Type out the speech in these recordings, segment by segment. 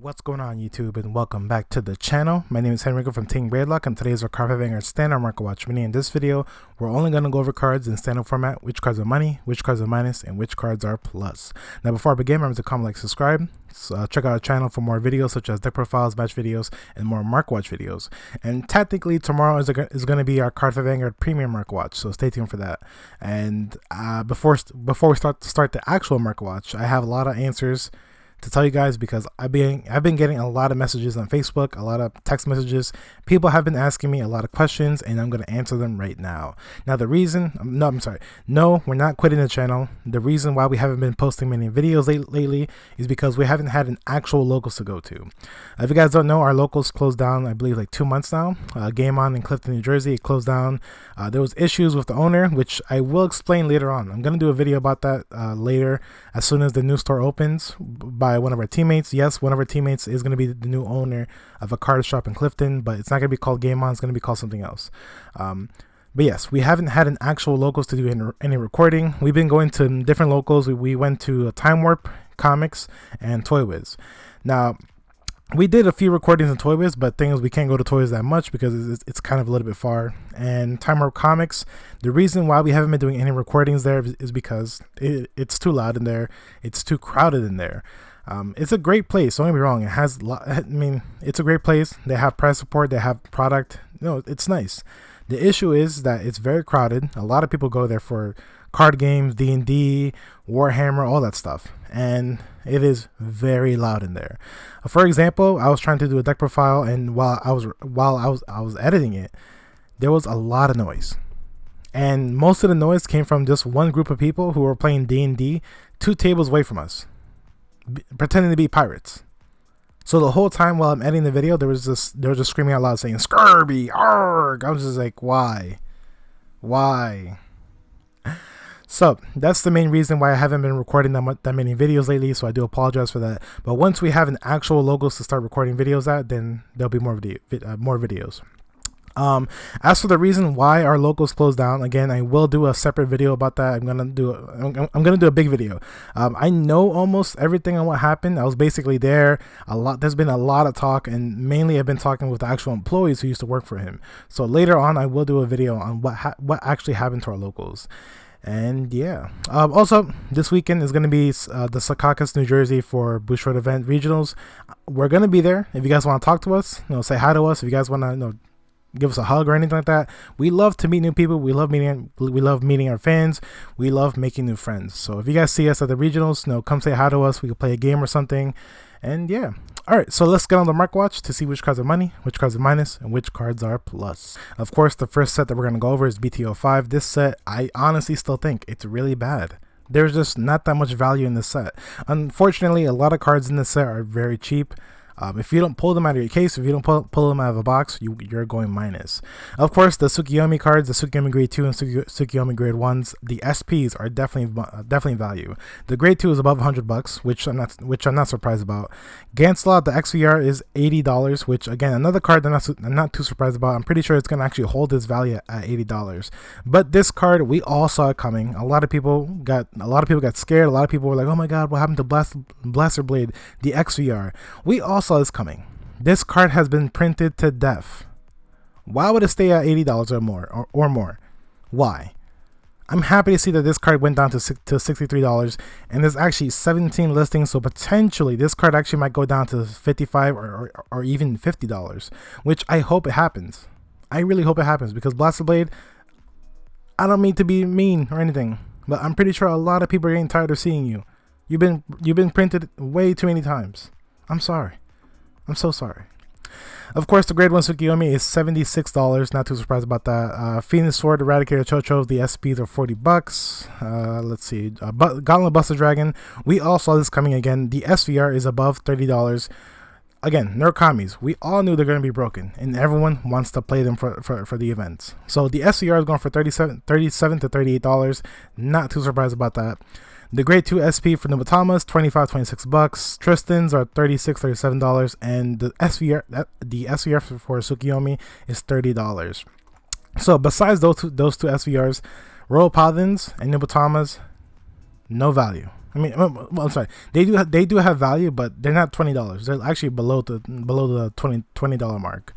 What's going on YouTube, and welcome back to the channel. My name is Henrico from Team Gradelock, and today's our Cardfight Vanguard standard market watch mini. In this video, we're only going to go over cards in standard format, which cards are money, which cards are minus, and which cards are plus. Now before I begin, remember to comment, like, subscribe. Check out our channel for more videos such as deck profiles, match videos, and more market watch videos. And technically tomorrow is going to be our Cardfight Vanguard premium market watch, so stay tuned for that. And before we start the actual market watch, I have a lot of answers to tell you guys, because I've been getting a lot of messages on Facebook, a lot of text messages. People have been asking me a lot of questions, and I'm going to answer them right now. Now the reason, no, we're not quitting the channel. The reason why we haven't been posting many videos lately is because we haven't had an actual locals to go to. If you guys don't know, our locals closed down, I believe, like 2 months now. Game On in Clifton, New Jersey, it closed down. There was issues with the owner, which I will explain later on. I'm going to do a video about that later, as soon as the new store opens, by one of our teammates. Yes, one of our teammates is going to be the new owner of a card shop in Clifton, but it's not going to be called Game On. It's going to be called something else. But yes, we haven't had an actual locals to do any recording. We've been going to different locals. We went to Time Warp Comics and Toy Wiz. Now, we did a few recordings in Toy Wiz, but thing is, we can't go to Toy Wiz that much because it's kind of a little bit far. And Time Warp Comics, the reason why we haven't been doing any recordings there is because it's too loud in there. It's too crowded in there. It's a great place, don't get me wrong. It has, it's a great place. They have price support, they have product. No, it's nice. The issue is that it's very crowded. A lot of people go there for card games, D&D, Warhammer, all that stuff, and it is very loud in there. For example, I was trying to do a deck profile, and while I was editing it, there was a lot of noise, and most of the noise came from just one group of people who were playing D&D 2 tables away from us, pretending to be pirates. So the whole time while I'm editing the video, they were just screaming out loud saying "Scurvy, arg!" I was just like, why? So that's the main reason why I haven't been recording that many videos lately, so I do apologize for that. But once we have an actual locals to start recording videos at, then there'll be more videos. As for the reason why our locals closed down, again, I will do a separate video about that. I'm gonna do a big video. I know almost everything on what happened. I was basically there a lot. There's been a lot of talk, and mainly I've been talking with the actual employees who used to work for him. So later on, I will do a video on what actually happened to our locals. And yeah, also this weekend is going to be the Secaucus, New Jersey for Bushiroad event regionals. We're going to be there. If you guys want to talk to us, say hi to us. If you guys want to give us a hug or anything like that, we love to meet new people. We love meeting our fans. We love making new friends. So if you guys see us at the regionals, come say hi to us. We can play a game or something. And yeah, all right, so let's get on the market watch to see which cards are money, which cards are minus, and which cards are plus. Of course, the first set that we're going to go over is BTO5. This set, I honestly still think it's really bad. There's just not that much value in this set. Unfortunately, a lot of cards in this set are very cheap. If you don't pull them out of your case, if you don't pull them out of a box, you're going minus. Of course, the Tsukiyomi cards, the Tsukiyomi Grade 2 and Tsukiyomi Grade 1s, the SPs are definitely value. The Grade 2 is above $100, which I'm not surprised about. Ganslot, the XVR, is $80, which again, another card that I'm not too surprised about. I'm pretty sure it's gonna actually hold its value at $80. But this card, we all saw it coming. A lot of people got scared. A lot of people were like, "Oh my God, what happened to Blaster Blade, the XVR?" We also is coming. This card has been printed to death. Why would it stay at $80 or more? Why? I'm happy to see that this card went down to $63, and there's actually 17 listings, so potentially this card actually might go down to $55 or even $50, which I hope it happens. I really hope it happens, because Blaster Blade, I don't mean to be mean or anything, but I'm pretty sure a lot of people are getting tired of seeing you. You've been printed way too many times. I'm sorry. I'm so sorry. Of course, the Grade 1 Tsukiyomi is $76. Not too surprised about that. Phoenix Sword, Eradicator Chocho, the SPs are $40. Let's see. Gauntlet Buster Dragon. We all saw this coming again. The SVR is above $30. Again, Narukami's. We all knew they're going to be broken, and everyone wants to play them for the events. So the SVR is going for $37 to $38. Not too surprised about that. The Grade 2 SP for Nobutamas, $26. Tristan's are $37, and the SVR for Tsukiyomi is $30. So besides those two SVRs, Royal Paladins and Nobutamas, no value. I mean, well, I'm sorry. They do have value, but they're not $20. They're actually below the $20 mark.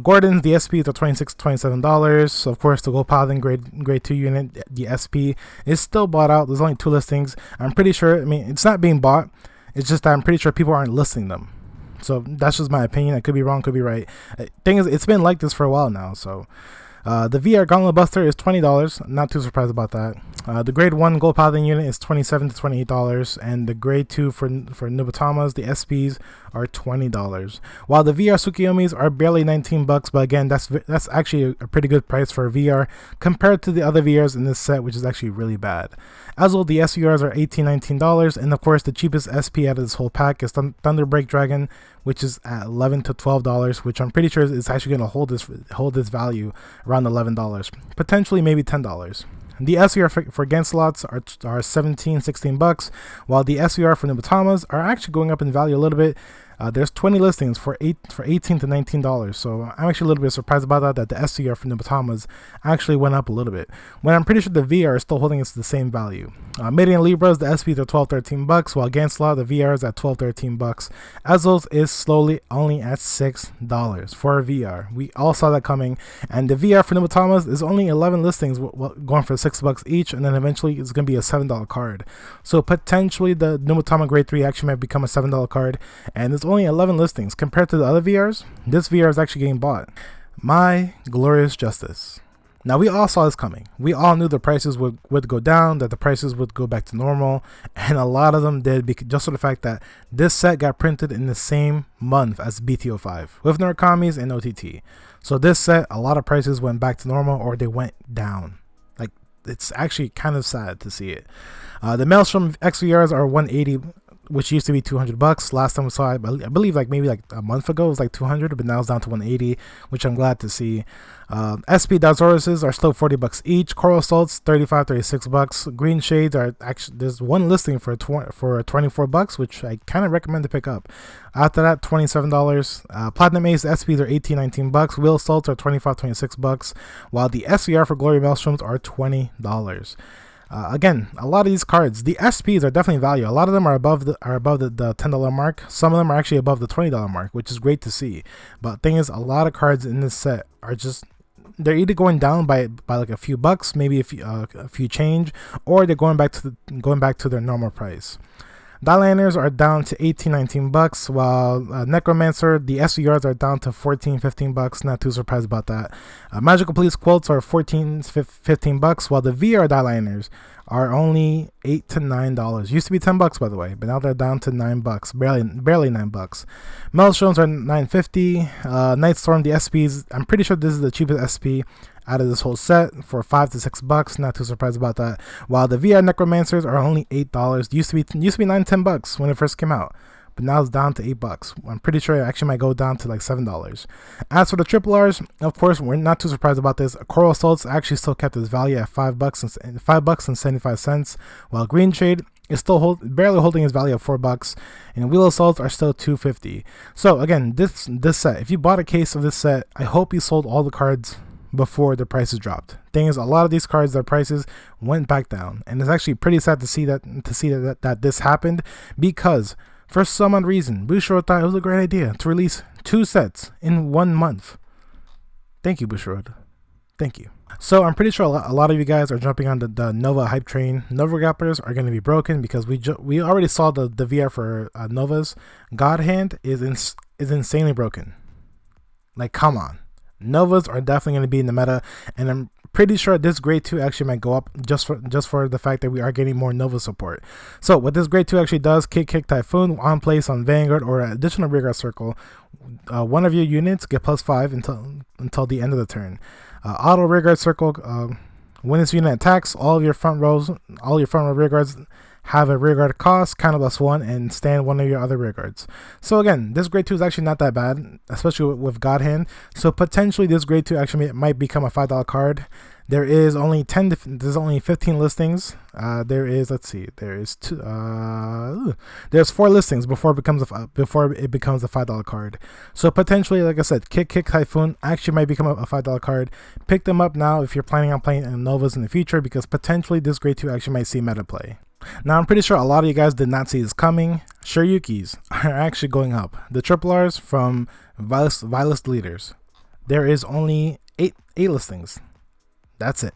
Gordon's, the SPs are $27. So of course, the gold paladin grade 2 unit, the SP is still bought out. There's only 2 listings. I'm pretty sure. I mean, it's not being bought. It's just that I'm pretty sure people aren't listing them. So that's just my opinion. I could be wrong, could be right. Thing is, it's been like this for a while now. So the VR Gauntlet Buster is $20. Not too surprised about that. The grade 1 gold paladin unit is $27 to $28, and the grade 2 for Nubatamas, the SPs, are $20. While the VR Tsukiyomis are barely $19, but again, that's actually a pretty good price for a VR compared to the other VRs in this set, which is actually really bad. As well, the SVRs are $18, $19, and of course, the cheapest SP out of this whole pack is Thunderbreak Dragon, which is at $11 to $12, which I'm pretty sure is actually going to hold this value around $11, potentially maybe $10. The SVR for Genslots are $17, $16, while the SVR for Nubatamas are actually going up in value a little bit. There's 20 listings for $18 to $19, so I'm actually a little bit surprised about that the SVR for Nubatamas actually went up a little bit, when I'm pretty sure the VR is still holding its the same value. Midian Libras, the SPs are $12, $13, while Ganslot, the VR is at $12, $13. Azos is slowly only at $6 for a VR. We all saw that coming, and the VR for Nubatamas is only 11 listings, going for $6 each, and then eventually it's going to be a $7 card. So potentially the Nubatama Grade 3 actually might become a $7 card, and it's only 11 listings. Compared to the other VRs, this VR is actually getting bought. My glorious justice. Now, we all saw this coming. We all knew the prices would go down, that the prices would go back to normal, and a lot of them did, just for the fact that this set got printed in the same month as BTO5 with Narukami's and OTT. So this set, a lot of prices went back to normal, or they went down. Like, it's actually kind of sad to see it. The Maelstrom XVRs are $180, which used to be $200. Last time we saw it, I believe maybe a month ago, it was like $200, but now it's down to $180, which I'm glad to see. SP Dazauruses are still $40 each. Coral Salts $35, $36. Green Shades are actually, there's one listing for $24, which I kind of recommend to pick up. After that, $27. Platinum Ace SPs are $18, $19. Wheel Salts are $25, $26, while the SVR for Glory Maelstroms are $20. Again, a lot of these cards, the SPs are definitely value. A lot of them are above the $10 mark. Some of them are actually above the $20 mark, which is great to see. But thing is, a lot of cards in this set are just, they're either going down by like a few bucks, maybe a few change, or they're going back to their normal price. Dieliners are down to $18, $19, while Necromancer, the SVRs are down to $14, $15. Not too surprised about that. Magical Police Quilts are $14, $15, while the VR Dieliners are only $8 to $9. Used to be $10, by the way, but now they're down to $9, barely $9. Maelstroms are $9.50. Nightstorm, the SPs, I'm pretty sure this is the cheapest SP out of this whole set for $5 to $6. Not too surprised about that. While the VR Necromancers are only $8. Used to be $9, $10 when it first came out, but now it's down to $8. I'm pretty sure it actually might go down to like $7. As for the triple R's, of course, we're not too surprised about this. Coral Salts actually still kept its value at $5 and 75 cents, while Green Shade is still barely holding its value at $4, and Wheel Assaults are still $2.50. So again, this set, if you bought a case of this set, I hope you sold all the cards before the prices dropped. Thing is, a lot of these cards, their prices went back down, and it's actually pretty sad to see that this happened, because for some odd reason, Bushiroad thought it was a great idea to release 2 sets in 1 month. Thank you, Bushiroad. Thank you. So I'm pretty sure a lot of you guys are jumping on the Nova hype train. Nova grapplers are going to be broken because we already saw the VR for Novas. God Hand is insanely broken. Like, come on. Novas are definitely going to be in the meta, and I'm pretty sure this grade 2 actually might go up just for the fact that we are getting more Nova support. So what this grade 2 actually does, kick Typhoon on place on Vanguard or an additional rearguard circle, one of your units get +5 until the end of the turn. Auto rearguard circle, when this unit attacks, all your front row rearguards have a rearguard cost, counter +1, and stand one of your other rearguards. So again, this grade 2 is actually not that bad, especially with God Hand. So potentially this grade 2 actually might become a $5 card. There's only 15 listings. There's 4 listings before it becomes a $5 card. So potentially, like I said, Kick Typhoon actually might become a $5 card. Pick them up now if you're planning on playing Novas in the future, because potentially this grade 2 actually might see meta play. Now I'm pretty sure a lot of you guys did not see this coming. Shiryukis are actually going up. The triple R's from Vilest Leaders. There is only eight listings. That's it.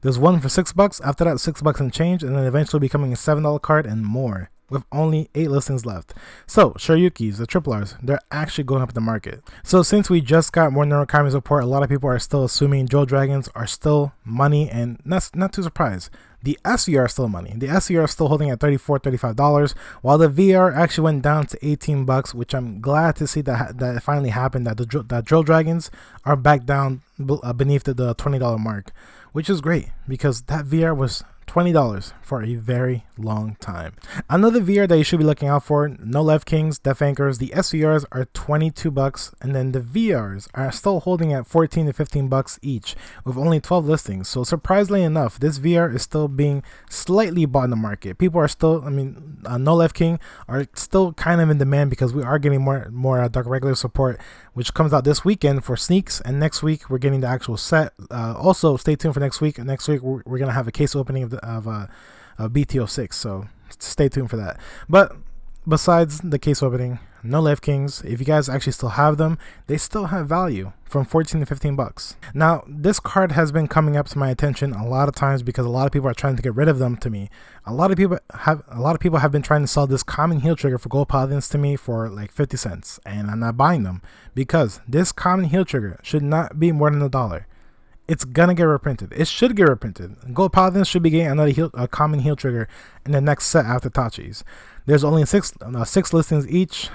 There's one for $6. After that, $6 and change, and then eventually becoming a $7 card and more, with only 8 listings left. So Shiryukis, the triple R's, they're actually going up in the market. So since we just got more Narukami support, a lot of people are still assuming Joe Dragons are still money, and that's not too surprised. The SVR is still money. The SVR is still holding at $34, $35, while the VR actually went down to $18, which I'm glad to see that it finally happened, that Joe Dragons are back down beneath the $20 mark, which is great because that VR was $20 for a very long time. Another VR that you should be looking out for, No Left Kings, Death Anchors, the SVRs are $22, and then the VRs are still holding at $14 to $15 each, with only 12 listings. So surprisingly enough, this VR is still being slightly bought in the market. People are still, No Left King are still kind of in demand because we are getting more Dark Regular support, which comes out this weekend for sneaks, and next week we're getting the actual set. Also, stay tuned for next week. Next week we're gonna have a case opening of BT06, so stay tuned for that. But besides the case opening, No Left Kings, if you guys actually still have them, they still have value from $14 to $15. Now, this card has been coming up to my attention a lot of times because a lot of people are trying to get rid of them to me. A lot of people have been trying to sell this common heel trigger for gold paladins to me for like 50 cents, and I'm not buying them because this common heel trigger should not be more than $1. It's gonna get reprinted. It should get reprinted. Gold Paladins should be getting another common heel trigger in the next set after Tachi's. There's only six listings each.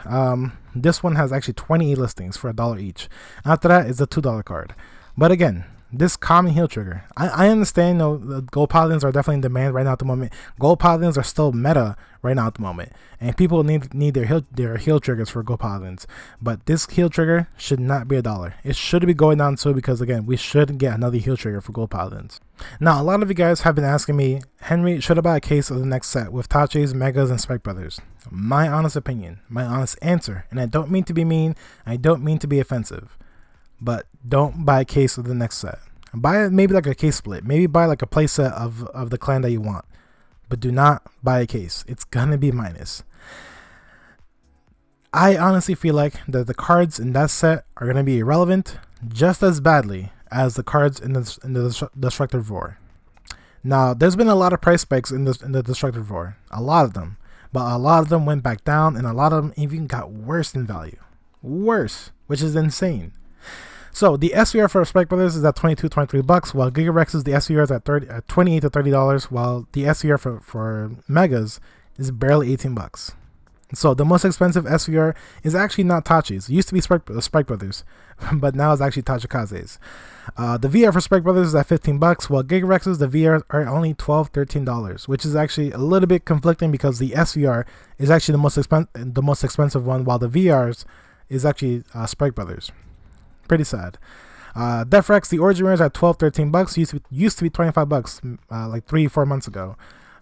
This one has actually 28 listings for $1 each. After that is a $2 card. But again, this common heel trigger, I understand, the Gold Paladins are definitely in demand right now at the moment. Gold Paladins are still meta right now at the moment, and people need their heel triggers for Gold Paladins. But this heel trigger should not be $1. It should be going down too, because again, we should get another heel trigger for Gold Paladins. Now, a lot of you guys have been asking me, Henry, should I buy a case of the next set with Tachi's, Megas, and Spike Brothers? My honest opinion, my honest answer, and I don't mean to be mean, I don't mean to be offensive, but don't buy a case of the next set. Buy maybe like a case split. Maybe buy like a playset of the clan that you want. But do not buy a case. It's gonna be minus. I honestly feel like that the cards in that set are gonna be irrelevant just as badly as the cards in the Destructive Roar. Now, there's been a lot of price spikes in the Destructive Roar. A lot of them. But a lot of them went back down, and a lot of them even got worse in value. Worse, which is insane. So the SVR for Spike Brothers is at $22, $23, while Gigarex's the SVR is at $28 to $30, while the SVR for Megas is barely $18. So the most expensive SVR is actually not Tachi's. It used to be Spike Brothers, but now it's actually Tachikaze's. The VR for Spike Brothers is at $15, while Gigarex's the VR are only $12, $13, which is actually a little bit conflicting because the SVR is actually the most expensive one, while the VRs is actually Spike Brothers. Pretty sad. Defrex, the Origin Rares at $12, $13. Used to be $25 like 3-4 months ago.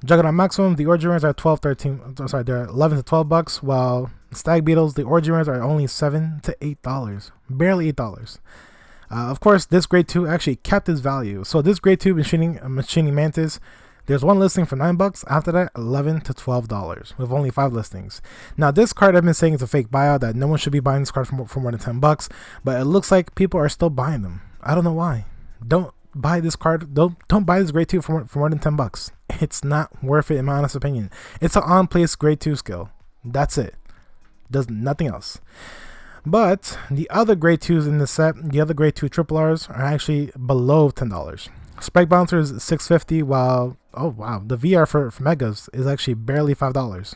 Juggernaut Maximum, the Origin Rares are they're $11 to $12, while Stag Beetles, the Origin Rares are only $7 to $8. Barely $8. Of course, this grade 2 actually kept its value. So this grade 2 Machining Mantis, there's one listing for $9. After that, $11 to $12 with only 5 listings. Now, this card I've been saying is a fake buyout, that no one should be buying this card for more than $10, but it looks like people are still buying them. I don't know why. Don't buy this card. Don't buy this grade 2 for more than $10. It's not worth it in my honest opinion. It's an on-place grade 2 skill. That's it. Does nothing else. But the other grade 2s in the set, the other grade 2 triple Rs are actually below $10. Spike Bouncer is $6.50, while the VR for Megas is actually barely $5.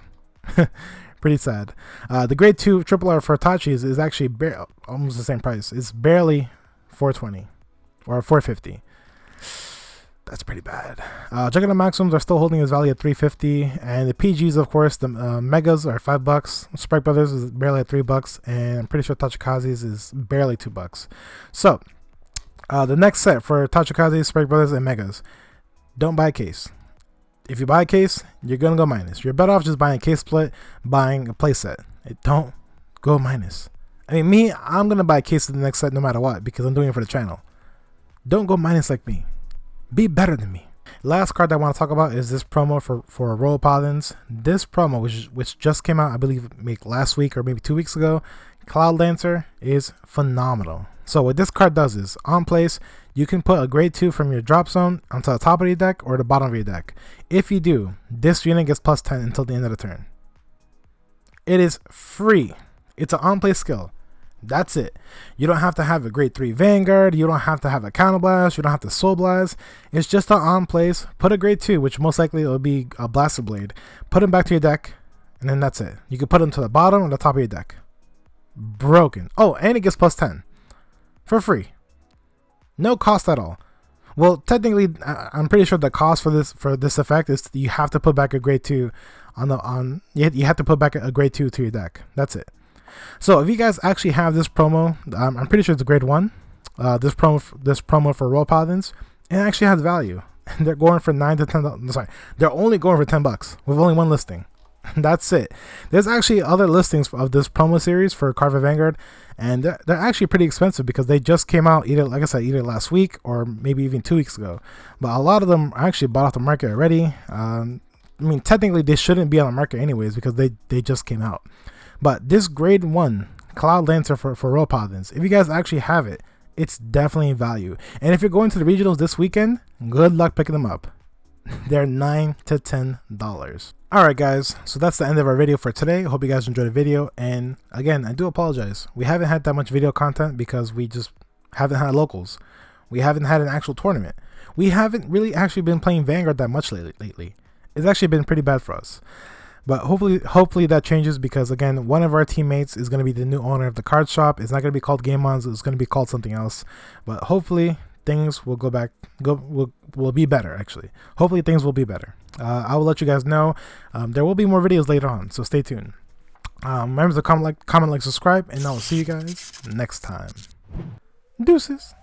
Pretty sad. The grade 2 triple R for Tachi's is actually almost the same price. It's barely $4.20 or $4.50. That's pretty bad. Juggernaut Maxims are still holding its value at $3.50, and the PGs, of course, the Megas are $5. Spike Brothers is barely at $3, and I'm pretty sure Tachikaze's is barely $2. So the next set for Tachikaze, Spike Brothers, and Megas, don't buy a case. If you buy a case, you're gonna go minus. You're better off just buying a case split, buying a playset. Don't go minus. I mean, I'm gonna buy a case of the next set no matter what because I'm doing it for the channel. Don't go minus like me. Be better than me. Last card that I want to talk about is this promo for Royal Paladins. This promo, which just came out, I believe, maybe last week or maybe 2 weeks ago, Cloud Lancer, is phenomenal. So what this card does is, on place, you can put a grade 2 from your drop zone onto the top of your deck or the bottom of your deck. If you do, this unit gets plus 10 until the end of the turn. It is free. It's an on-play skill. That's it. You don't have to have a grade 3 Vanguard. You don't have to have a Counterblast. You don't have to Soul Blast. It's just an on-place. Put a grade 2, which most likely will be a Blaster Blade. Put them back to your deck, and then that's it. You can put them to the bottom or the top of your deck. Broken. Oh, and it gets plus 10. For free. No cost at all. Well, technically, I'm pretty sure the cost for this effect is you have to put back a grade 2 you have to put back a grade 2 to your deck. That's it. So if you guys actually have this promo, I'm pretty sure it's a grade 1. This promo for Royal Paladins, it actually has value. They're going for $9 to $10. Sorry, they're only going for $10 with only one listing. That's it. There's actually other listings of this promo series for Cardfight Vanguard, and they're actually pretty expensive because they just came out either, like I said, either last week or maybe even 2 weeks ago. But a lot of them are actually bought off the market already. I mean, technically they shouldn't be on the market anyways because they just came out. But this grade 1 Cloud Lancer for Royal Paladins, if you guys actually have it, it's definitely value. And if you're going to the regionals this weekend, good luck picking them up. They're $9 to $10. Alright guys, so that's the end of our video for today. Hope you guys enjoyed the video, and again, I do apologize. We haven't had that much video content because we just haven't had locals. We haven't had an actual tournament. We haven't really actually been playing Vanguard that much lately. It's actually been pretty bad for us. But hopefully that changes, because again, one of our teammates is going to be the new owner of the card shop. It's not going to be called Gmoris, it's going to be called something else. But hopefully things will will be better. Actually, hopefully things will be better. I will let you guys know. There will be more videos later on, so stay tuned. Remember to comment, like, subscribe, and I will see you guys next time. Deuces.